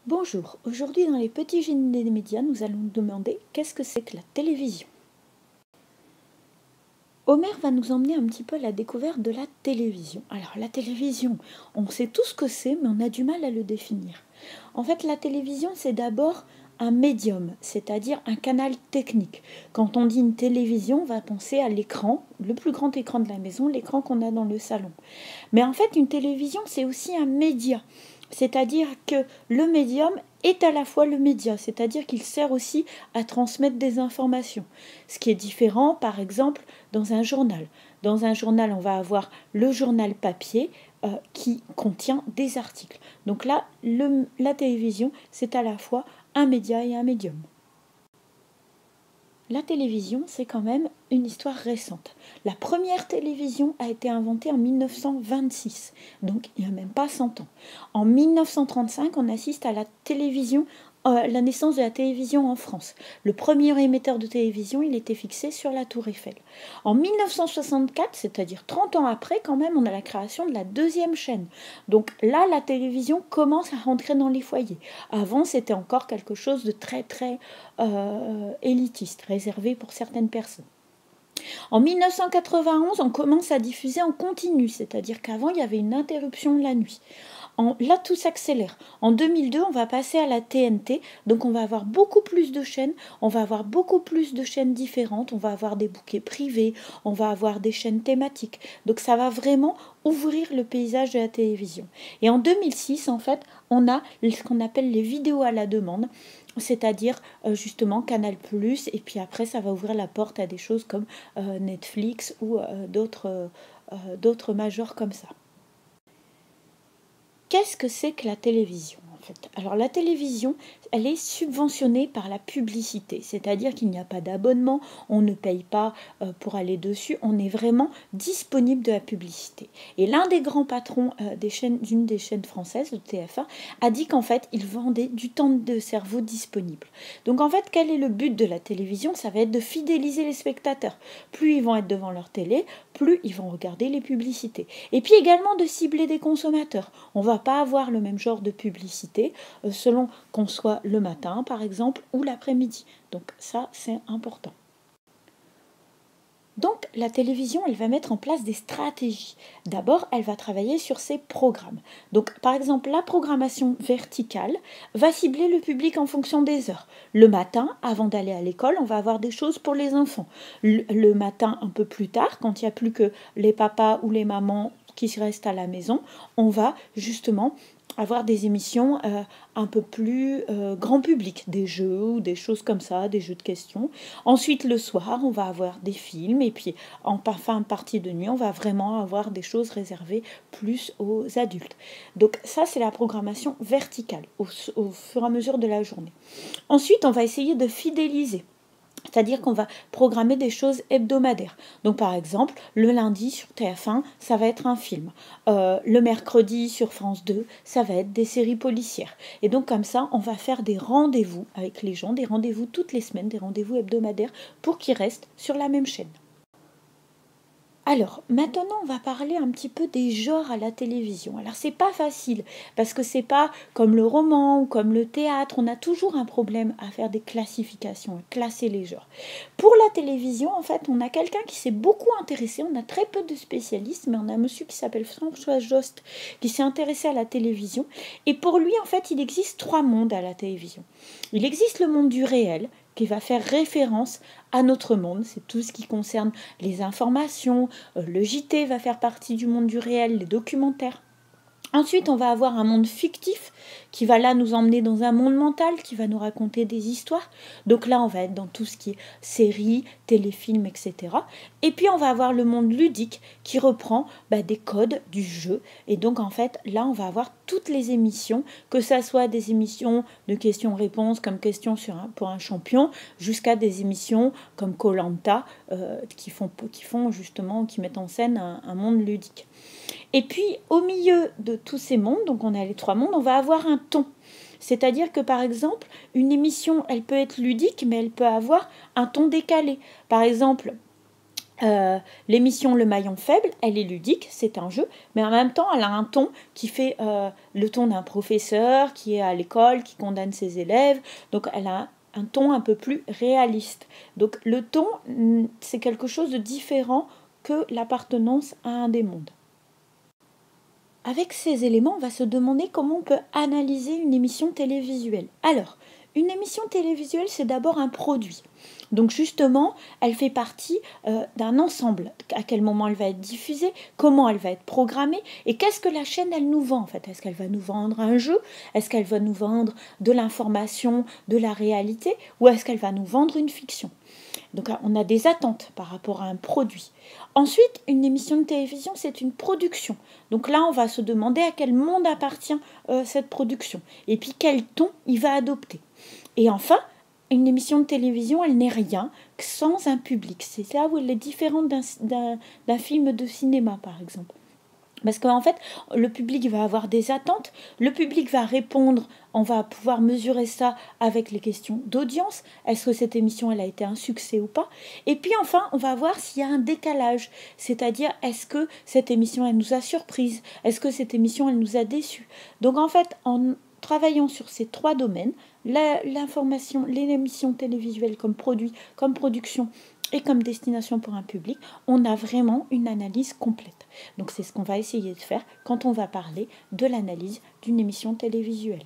Bonjour, aujourd'hui dans les petits génies des médias, nous allons nous demander qu'est-ce que c'est que la télévision. Homer va nous emmener un petit peu à la découverte de la télévision. Alors la télévision, on sait tout ce que c'est, mais on a du mal à le définir. En fait, la télévision, c'est d'abord un médium, c'est-à-dire un canal technique. Quand on dit une télévision, on va penser à l'écran, le plus grand écran de la maison, l'écran qu'on a dans le salon. Mais en fait, une télévision, c'est aussi un média. C'est-à-dire que le médium est à la fois le média, c'est-à-dire qu'il sert aussi à transmettre des informations. Ce qui est différent, par exemple, dans un journal. Dans un journal, on va avoir le journal papier qui contient des articles. Donc là, la télévision, c'est à la fois un média et un médium. La télévision, c'est quand même une histoire récente. La première télévision a été inventée en 1926, donc il n'y a même pas 100 ans. En 1935, on assiste à la télévision, la naissance de la télévision en France. Le premier émetteur de télévision, il était fixé sur la Tour Eiffel. En 1964, c'est-à-dire 30 ans après, quand même, on a la création de la deuxième chaîne. Donc là, la télévision commence à rentrer dans les foyers. Avant, c'était encore quelque chose de très élitiste, réservé pour certaines personnes. En 1991, on commence à diffuser en continu, c'est-à-dire qu'avant, il y avait une interruption la nuit. Là, tout s'accélère. En 2002, on va passer à la TNT, donc on va avoir beaucoup plus de chaînes, on va avoir beaucoup plus de chaînes différentes, on va avoir des bouquets privés, on va avoir des chaînes thématiques. Donc ça va vraiment ouvrir le paysage de la télévision. Et en 2006, en fait, on a ce qu'on appelle les vidéos à la demande, c'est-à-dire justement Canal+, et puis après ça va ouvrir la porte à des choses comme Netflix ou d'autres majors comme ça. Qu'est-ce que c'est que la télévision en fait? Alors la télévision, elle est subventionnée par la publicité, c'est-à-dire qu'il n'y a pas d'abonnement, on ne paye pas pour aller dessus, on est vraiment disponible de la publicité. Et l'un des grands patrons d'une des chaînes françaises, de TF1, a dit qu'en fait, il vendait du temps de cerveau disponible. Donc en fait, quel est le but de la télévision? Ça va être de fidéliser les spectateurs. Plus ils vont être devant leur télé, plus ils vont regarder les publicités. Et puis également de cibler des consommateurs. On ne va pas avoir le même genre de publicité selon qu'on soit le matin par exemple ou l'après-midi. Donc ça c'est important. Donc la télévision, elle va mettre en place des stratégies. D'abord, elle va travailler sur ses programmes. Donc par exemple, la programmation verticale va cibler le public en fonction des heures. Le matin, avant d'aller à l'école, on va avoir des choses pour les enfants. Le matin, un peu plus tard, quand il n'y a plus que les papas ou les mamans qui restent à la maison, on va justement avoir des émissions un peu plus grand public, des jeux ou des choses comme ça, des jeux de questions. Ensuite, le soir, on va avoir des films et puis en fin de partie de nuit, on va vraiment avoir des choses réservées plus aux adultes. Donc ça, c'est la programmation verticale au fur et à mesure de la journée. Ensuite, on va essayer de fidéliser. C'est-à-dire qu'on va programmer des choses hebdomadaires. Donc par exemple, le lundi sur TF1, ça va être un film. Le mercredi sur France 2, ça va être des séries policières. Et donc comme ça, on va faire des rendez-vous avec les gens, des rendez-vous toutes les semaines, des rendez-vous hebdomadaires pour qu'ils restent sur la même chaîne. Alors, maintenant, on va parler un petit peu des genres à la télévision. Alors, c'est pas facile, parce que c'est pas comme le roman ou comme le théâtre, on a toujours un problème à faire des classifications, à classer les genres. Pour la télévision, en fait, on a quelqu'un qui s'est beaucoup intéressé, on a très peu de spécialistes, mais on a un monsieur qui s'appelle François Jost, qui s'est intéressé à la télévision, et pour lui, en fait, il existe 3 mondes à la télévision. Il existe le monde du réel, qui va faire référence à notre monde. C'est tout ce qui concerne les informations. Le JT va faire partie du monde du réel, les documentaires. Ensuite, on va avoir un monde fictif qui va là nous emmener dans un monde mental, qui va nous raconter des histoires. Donc là, on va être dans tout ce qui est séries, téléfilms, etc. Et puis, on va avoir le monde ludique qui reprend des codes du jeu. Et donc, en fait, là, on va avoir toutes les émissions, que ça soit des émissions de questions-réponses comme Questions pour un champion, jusqu'à des émissions comme Koh-Lanta qui mettent en scène un monde ludique. Et puis, au milieu de tous ces mondes, donc on a les 3 mondes, on va avoir un ton. C'est-à-dire que, par exemple, une émission, elle peut être ludique, mais elle peut avoir un ton décalé. Par exemple, L'émission Le Maillon Faible, elle est ludique, c'est un jeu, mais en même temps, elle a un ton qui fait le ton d'un professeur qui est à l'école, qui condamne ses élèves. Donc, elle a un ton un peu plus réaliste. Donc, le ton, c'est quelque chose de différent que l'appartenance à un des mondes. Avec ces éléments, on va se demander comment on peut analyser une émission télévisuelle. Alors, une émission télévisuelle, c'est d'abord un produit. Donc justement, elle fait partie d'un ensemble. À quel moment elle va être diffusée, comment elle va être programmée, et qu'est-ce que la chaîne, elle nous vend en fait. Est-ce qu'elle va nous vendre un jeu? Est-ce qu'elle va nous vendre de l'information, de la réalité? Ou est-ce qu'elle va nous vendre une fiction? Donc on a des attentes par rapport à un produit. Ensuite, une émission de télévision, c'est une production. Donc là, on va se demander à quel monde appartient cette production. Et puis quel ton il va adopter. Et enfin, une émission de télévision, elle n'est rien sans un public. C'est là où elle est différente d'un film de cinéma, par exemple. Parce qu'en fait, le public va avoir des attentes, le public va répondre, on va pouvoir mesurer ça avec les questions d'audience. Est-ce que cette émission, elle a été un succès ou pas? Et puis enfin, on va voir s'il y a un décalage, c'est-à-dire est-ce que cette émission, elle nous a surprise? Est-ce que cette émission, elle nous a déçus? Donc en fait, en travaillant sur ces trois domaines, l'information, l'émission télévisuelle comme produit, comme production et comme destination pour un public, on a vraiment une analyse complète. Donc c'est ce qu'on va essayer de faire quand on va parler de l'analyse d'une émission télévisuelle.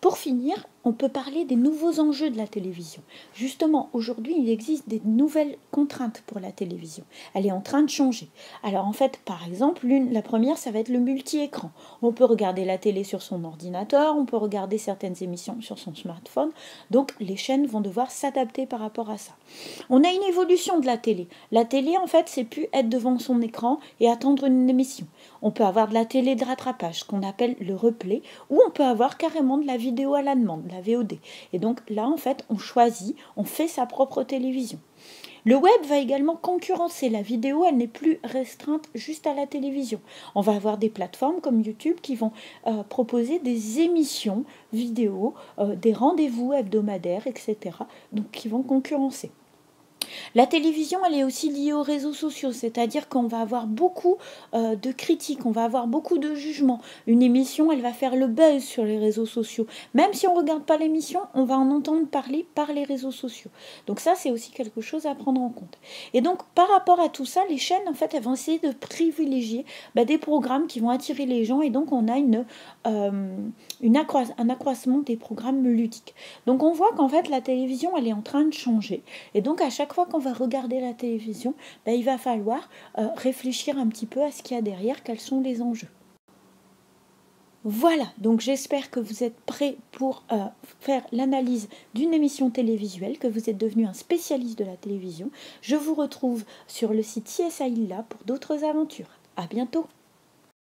Pour finir, on peut parler des nouveaux enjeux de la télévision. Justement, aujourd'hui, il existe des nouvelles contraintes pour la télévision. Elle est en train de changer. Alors en fait, par exemple, la première, ça va être le multi-écran. On peut regarder la télé sur son ordinateur, on peut regarder certaines émissions sur son smartphone. Donc les chaînes vont devoir s'adapter par rapport à ça. On a une évolution de la télé. La télé, en fait, c'est plus être devant son écran et attendre une émission. On peut avoir de la télé de rattrapage, ce qu'on appelle le replay, ou on peut avoir carrément de la vidéo à la demande, la VOD. Et donc là, en fait, on choisit, on fait sa propre télévision. Le web va également concurrencer la vidéo, elle n'est plus restreinte juste à la télévision. On va avoir des plateformes comme YouTube qui vont proposer des émissions vidéo, des rendez-vous hebdomadaires, etc. Donc qui vont concurrencer. La télévision, elle est aussi liée aux réseaux sociaux, c'est-à-dire qu'on va avoir beaucoup de critiques, on va avoir beaucoup de jugements. Une émission, elle va faire le buzz sur les réseaux sociaux. Même si on ne regarde pas l'émission, on va en entendre parler par les réseaux sociaux. Donc ça, c'est aussi quelque chose à prendre en compte. Et donc, par rapport à tout ça, les chaînes, en fait, elles vont essayer de privilégier des programmes qui vont attirer les gens, et donc on a un accroissement des programmes ludiques. Donc on voit qu'en fait, la télévision, elle est en train de changer. Et donc, à chaque fois qu'on va regarder la télévision, il va falloir réfléchir un petit peu à ce qu'il y a derrière, quels sont les enjeux. Voilà, donc j'espère que vous êtes prêts pour faire l'analyse d'une émission télévisuelle, que vous êtes devenu un spécialiste de la télévision. Je vous retrouve sur le site CSI Lab pour d'autres aventures. À bientôt.